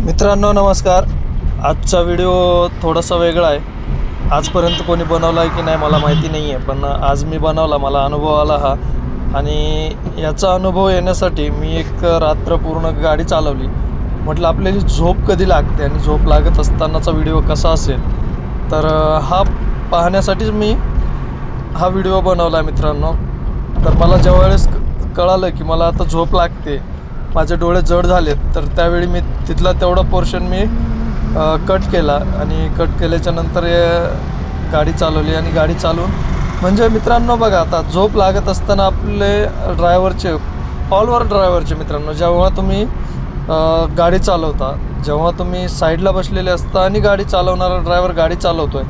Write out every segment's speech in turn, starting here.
मित्रांनो नमस्कार। आजचा व्हिडिओ थोडासा वेगळा आहे। आजपर्यंत कोणी बनवला आहे की नाही मला माहिती नाही आहे, पण आज मी बनवला, मला अनुभव आला हा। आणि याचा अनुभव येण्यासाठी मी एक रात्र पूर्ण गाडी चालवली। म्हटलं आपल्याला झोप कधी लागते आणि झोप लागत असतानाचा व्हिडिओ कसा असेल, तर हा पाहण्यासाठीच मी हा व्हिडिओ बनवला मित्रांनो। तर मला ज्यावेळेस कळालं की मला आता झोप लागते, माझे डोळे जड झालेत, तर त्यावेळी मी तिथला तेवढा पोर्शन मी कट केला आणि कट केल्याच्या नंतर गाडी चालवली। आणि गाडी चालवून म्हणजे मित्रांनो बघा, आता झोप लागत असताना आपले ड्रायव्हरचे, ऑल ओव्हर ड्रायव्हरचे मित्रांनो, जेव्हा तुम्ही गाडी चालवता, जेव्हा तुम्ही साईडला बसलेले असता आणि गाडी चालवणारा ड्रायव्हर गाडी चालवतोय,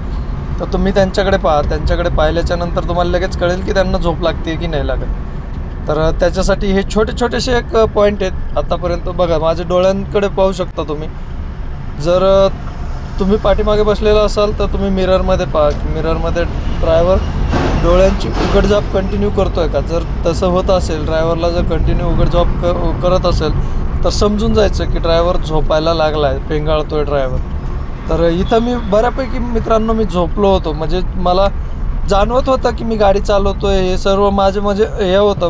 तर तुम्ही त्यांच्याकडे पहा। त्यांच्याकडे पाहिल्याच्या नंतर तुम्हाला लगेच कळेल की त्यांना झोप लागते की नाही लागत। तर त्याच्यासाठी हे छोटे छोटेसे एक पॉईंट आहेत। आतापर्यंत बघा, माझ्या डोळ्यांकडे पाहू शकता तुम्ही। जर तुम्ही पाठीमागे बसलेला असाल तर तुम्ही मिररमध्ये पहा की मिररमध्ये ड्रायव्हर डोळ्यांची उघडझाप कंटिन्यू करतोय का। जर तसं होत असेल, ड्रायव्हरला जर कंटिन्यू उघडझाप करत असेल, तर समजून जायचं की ड्रायव्हर झोपायला लागला आहे, पेंगाळतोय ड्रायव्हर। तर इथं मी बऱ्यापैकी मित्रांनो मी झोपलो होतो, म्हणजे मला जाणवत होतं की मी गाडी चालवतोय। हे सर्व माझे म्हणजे हे होतं,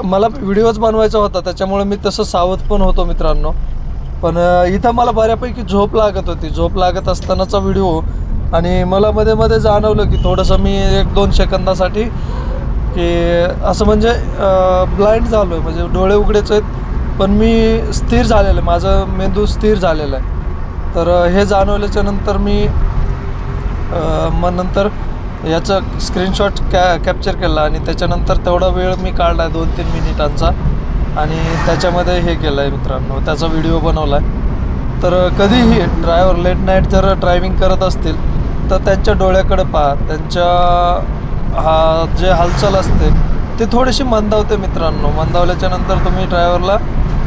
मला व्हिडिओज बनवायचा होता, त्याच्यामुळे मी तसं सावध पण होतो मित्रांनो। पण इथं मला बऱ्यापैकी झोप लागत होती। झोप लागत असतानाचा व्हिडिओ, आणि मला मध्ये मध्ये जाणवलं की थोडंसं मी 1-2 सेकंदासाठी की असं म्हणजे ब्लाइंड झालो आहे, म्हणजे डोळे उघडेच आहेत पण मी स्थिर झालेलं आहे, माझं मेंदू स्थिर झालेला आहे। तर हे जाणवल्याच्या नंतर मी मग नंतर याचं स्क्रीनशॉट कॅप्चर केला आणि त्याच्यानंतर तेवढा वेळ मी काढला आहे 2-3 मिनिटांचा, आणि त्याच्यामध्ये हे केलं आहे मित्रांनो, त्याचा व्हिडिओ बनवला आहे। तर कधीही ड्रायव्हर लेट नाईट जर ड्रायव्हिंग करत असतील तर त्यांच्या डोळ्याकडे पहा, त्यांच्या जे हालचाल असते ते थोडीशी मंदावते मित्रांनो। मंदावल्याच्या नंतर तुम्ही ड्रायव्हरला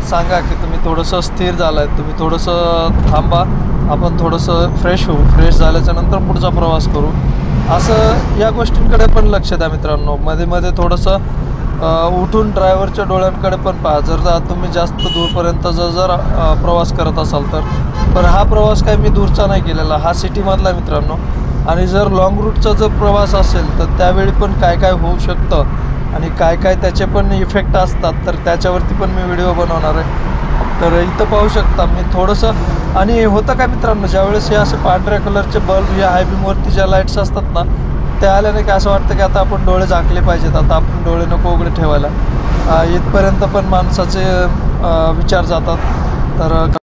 सांगा की तुम्ही थोडंसं स्थिर झाला आहे, तुम्ही थोडंसं थांबा, आपण थोडंसं फ्रेश होऊ, फ्रेश झाल्याच्या नंतर पुढचा प्रवास करू। असं या गोष्टींकडे पण लक्ष द्या मित्रांनो। मध्ये मध्ये थोडंसं उठून ड्रायव्हरच्या डोळ्यांकडे पण पहा। जर तुम्ही जास्त दूरपर्यंत जर प्रवास करत असाल तर, पण हा प्रवास काय मी दूरचा नाही केलेला, हा सिटीमधला मित्रांनो। आणि जर लॉंग रूटचा जर प्रवास असेल तर त्यावेळी पण काय काय होऊ शकतं आणि काय काय त्याचे पण इफेक्ट असतात, तर त्याच्यावरती पण मी व्हिडिओ बनवणार आहे। तर इथं पाहू शकता मी थोडंसं, आणि होतं काय मित्रांनो, ज्यावेळेस हे असे पांढऱ्या कलरचे बल्ब या हायबीमवरती ज्या लाईट्स असतात ना, त्या आल्याने की असं वाटतं की आता आपण डोळे झाकले पाहिजेत, आता आपण डोळे नको उघडे ठेवायला, इथपर्यंत पण माणसाचे विचार जातात। तर